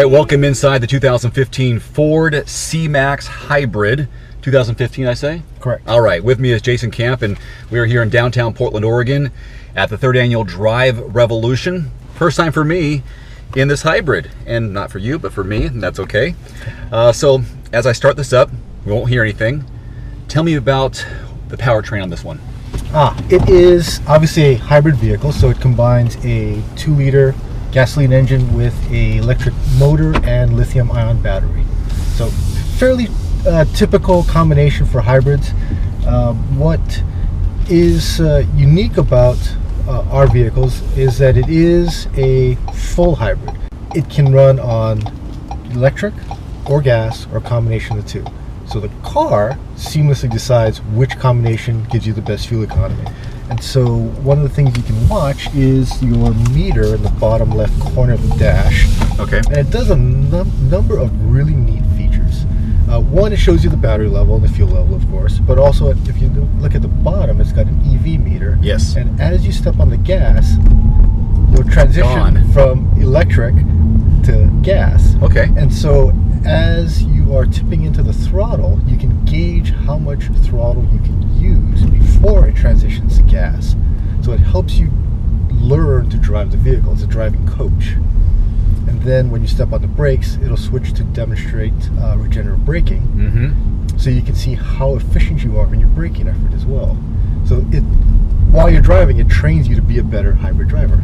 right, welcome inside the 2015 Ford C-Max Hybrid. 2015, I say? Correct. All right, with me is Jason Camp, and we are here in downtown Portland, Oregon at the 3rd annual Drive Revolution. First time for me in this hybrid, and not for you, but for me, and that's okay. So as I start this up, we won't hear anything. Tell me about the powertrain on this one. It is obviously a hybrid vehicle, so it combines a 2-liter gasoline engine with a electric motor and lithium-ion battery. So fairly typical combination for hybrids. What is unique about our vehicles is that it is a full hybrid. It can run on electric or gas or a combination of the two. So the car seamlessly decides which combination gives you the best fuel economy. And so one of the things you can watch is your meter in the bottom left corner of the dash. Okay. And it does a number of really neat features. One, it shows you the battery level and the fuel level, of course, but also if you look at the bottom, it's got an EV meter. Yes. And as you step on the gas, you'll transition from electric to gas. Okay. And so as you are tipping into the throttle, you can gauge how much throttle you can use before it transitions to gas. So it helps you learn to drive the vehicle. It's a driving coach. And then when you step on the brakes, it'll switch to demonstrate regenerative braking. Mm-hmm. So you can see how efficient you are in your braking effort as well. So while you're driving, it trains you to be a better hybrid driver.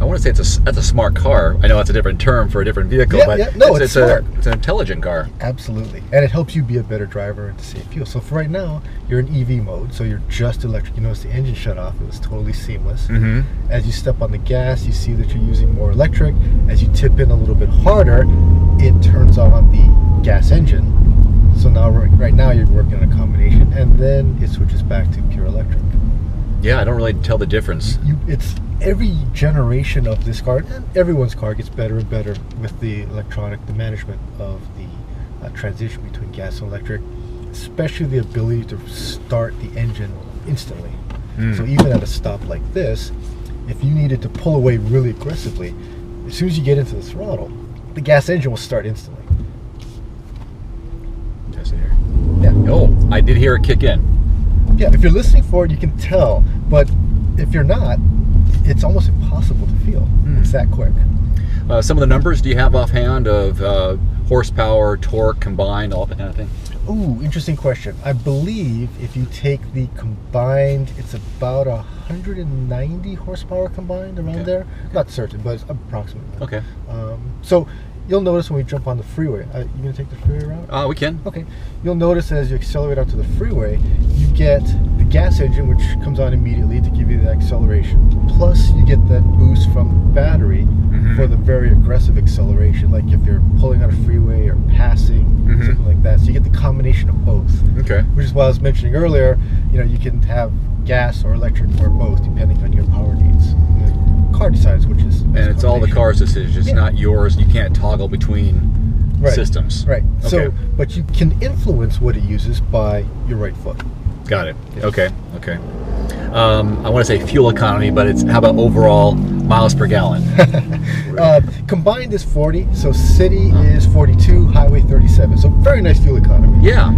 I want to say that's a smart car. I know that's a different term for a different vehicle, but it's smart. It's an intelligent car. Absolutely. And it helps you be a better driver and to save fuel. So for right now, you're in EV mode, so you're just electric. You notice the engine shut off. It was totally seamless. Mm-hmm. As you step on the gas, you see that you're using more electric. As you tip in a little bit harder, it turns on the gas engine. So now, right now, you're working on a combination, and then it switches back to pure electric. Yeah, I don't really tell the difference. It's every generation of this car, and everyone's car gets better and better with the management of the transition between gas and electric, especially the ability to start the engine instantly. So even at a stop like this, if you needed to pull away really aggressively, as soon as you get into the throttle, the gas engine will start instantly. Test it here. Yeah. Oh, I did hear it kick in. Yeah, if you're listening for it, you can tell, but if you're not, it's almost impossible to feel. It's that quick. Some of the numbers, do you have offhand of horsepower, torque, combined, all that kind of thing? Ooh, interesting question. I believe if you take the combined, it's about 190 horsepower combined, around there. Not certain, but it's approximately. Okay. So you'll notice when we jump on the freeway. You gonna take the freeway route? We can. Okay. You'll notice as you accelerate onto the freeway, you get the gas engine, which comes on immediately to give you the acceleration. Plus, you get that boost from the battery for the very aggressive acceleration, like if you're pulling on a freeway or passing, something like that. So you get the combination of both. Okay. Which is why I was mentioning earlier, you can have gas or electric or both, depending on your power needs. The car decides which is. And it's all the car's decision. It's not yours. You can't toggle between systems. Right. Okay. So, but you can influence what it uses by your right foot. Got it. Yeah. Okay. I want to say fuel economy, but how about overall miles per gallon? Combined is 40, so city is 42, highway 37. So very nice fuel economy. Yeah.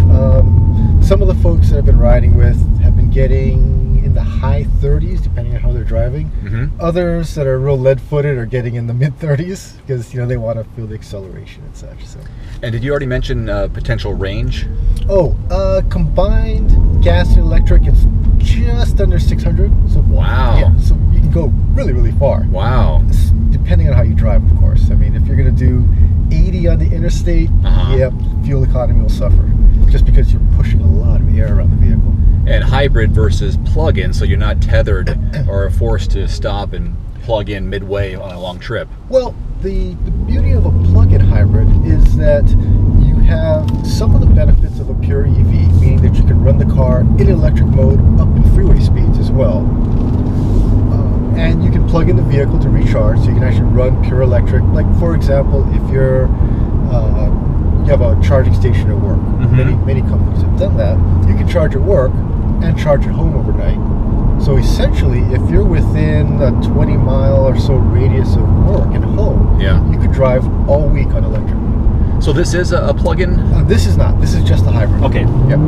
Some of the folks that I've been riding with have been getting in the high 30s, depending on how they're driving. Others that are real lead-footed are getting in the mid-30s because they want to feel the acceleration and such. So. And did you already mention potential range? Combined gas and electric, it's just under 600. So wow. Yeah, so you can go really, really far. Wow. Depending on how you drive, of course. I mean, if you're going to do 80 on the interstate, fuel economy will suffer just because you're pushing a lot of air around the vehicle. And hybrid versus plug-in, so you're not tethered or forced to stop and plug in midway on a long trip. Well, the beauty of a plug-in hybrid is that you have some of the benefits of a pure EV, meaning that you can run the car in electric mode up in freeway speeds as well. And you can plug in the vehicle to recharge, so you can actually run pure electric. Like, for example, if you have a charging station at work, many companies have done that. You can charge at work and charge at home overnight, So essentially, if you're within a 20-mile or so radius of work and home, you could drive all week on electric. So this is a plug-in? This is not. This is just a hybrid. Okay. Yep.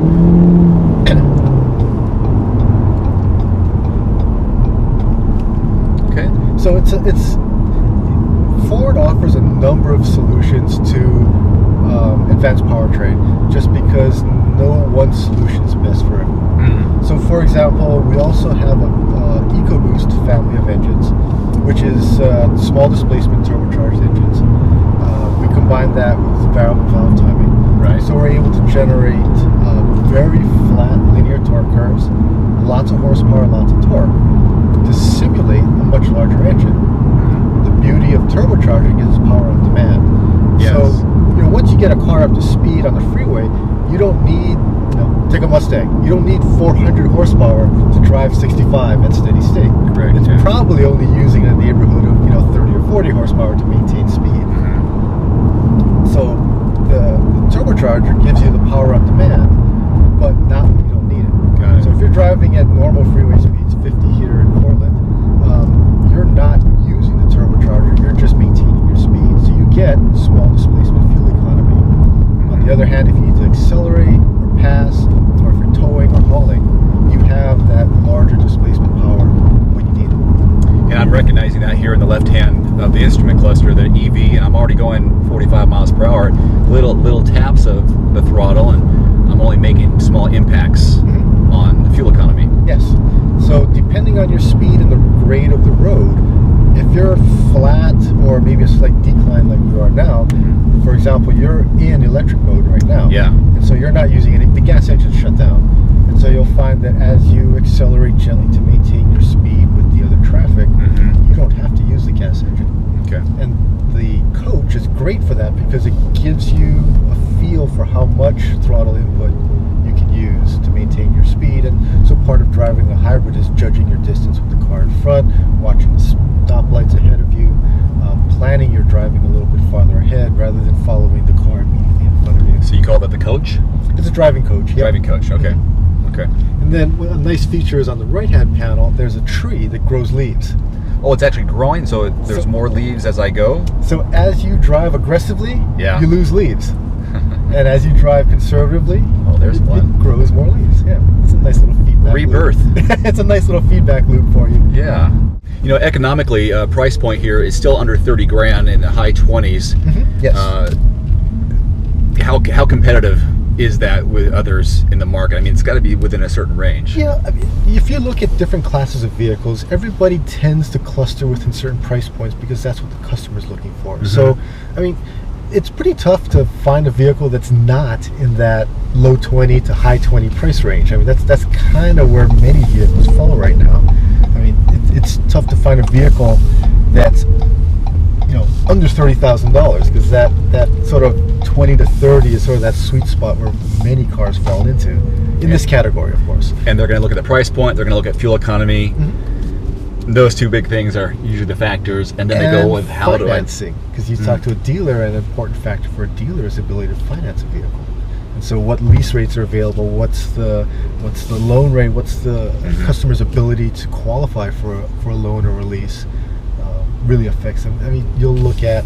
Okay. So it's Ford offers a number of solutions to advanced powertrain, just because no one solution is best for everyone. So, for example, we also have a EcoBoost family of engines, which is small displacement turbocharged engines. We combine that with variable valve timing. Right. So we're able to generate very flat linear torque curves, lots of horsepower, lots of torque, to simulate a much larger engine. The beauty of turbocharging is power on demand. Yes. So, once you get a car up to speed on the freeway, you don't need, take a Mustang. You don't need 400 horsepower to drive 65 at steady state. Correct. It's probably only using a neighborhood of 30 or 40 horsepower to maintain speed. So the turbocharger gives you the power on demand, but not when you don't need it. Got it. So if you're driving at normal freeway speeds, 50 here in Portland, you're not using the turbocharger, you're just maintaining your speed. So you get small displacement fuel economy. On the other hand, if you need to accelerate or pass, or if you're towing or hauling, you have that larger displacement power when you need it. And I'm recognizing that here in the left hand of the instrument cluster, the EV, and I'm already going 45 miles per hour, little taps of the throttle, and I'm only making small impacts on the fuel economy. Yes. So depending on your speed and the grade of the road, if you're flat or maybe a slight decline like we are now, for example, you're in electric mode right now. Yeah. And so you're not using any, the gas engine's shut down. And so you'll find that as you accelerate gently to maintain your speed with the other traffic, you don't have to use the gas engine. Okay. And the coach is great for that because it gives you a feel for how much throttle input you can use to maintain your speed. And so part of driving a hybrid is judging your distance with the car in front, watching the stoplights ahead of you, planning your driving a little bit farther ahead rather than following the car immediately in front of you. So you call that the coach? It's a driving coach. Yep. Driving coach, okay. Okay. And then a nice feature is on the right-hand panel, there's a tree that grows leaves. Oh, it's actually growing, so there's more leaves as I go? So as you drive aggressively, you lose leaves. And as you drive conservatively, there's one. It grows more leaves. Yeah, it's a nice little feedback Rebirth. loop. It's a nice little feedback loop for you. Yeah. Economically, price point here is still under 30 grand in the high 20s. Yes. How competitive is that with others in the market? I mean, it's got to be within a certain range. Yeah, I mean, if you look at different classes of vehicles, everybody tends to cluster within certain price points because that's what the customer's looking for. So, I mean, it's pretty tough to find a vehicle that's not in that low 20 to high 20 price range. I mean, that's kind of where many vehicles fall right now. I mean, it's tough to find a vehicle that's under $30,000 because that sort of 20 to 30 is sort of that sweet spot where many cars fall into in this category, of course. And they're going to look at the price point, they're going to look at fuel economy. Those two big things are usually the factors, and then they go with how financing, because you talk to a dealer, and an important factor for a dealer is the ability to finance a vehicle. And so what lease rates are available, what's the loan rate, what's the customer's ability to qualify for a loan or a lease really affects them. I mean, you'll look at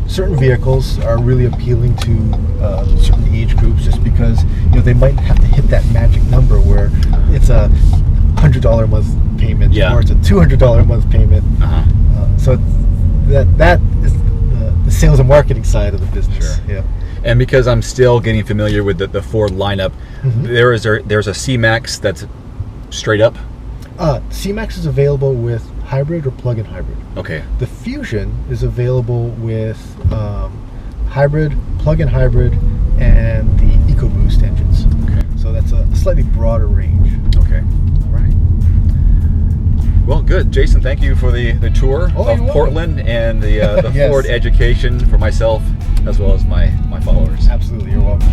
certain vehicles are really appealing to certain age groups just because they might have to hit that magic number where it's a $100 a month payment or it's a $200 a month payment. So that is the sales and marketing side of the business. Sure. Yeah. And because I'm still getting familiar with the Ford lineup, there's a C-Max that's straight up? C-Max is available with hybrid or plug-in hybrid. Okay. The Fusion is available with hybrid, plug-in hybrid, and the EcoBoost engines. Okay. So that's a slightly broader range. Okay. All right. Well, good. Jason, thank you for the tour of Portland and the Ford education for myself as well as my followers. Absolutely. You're welcome.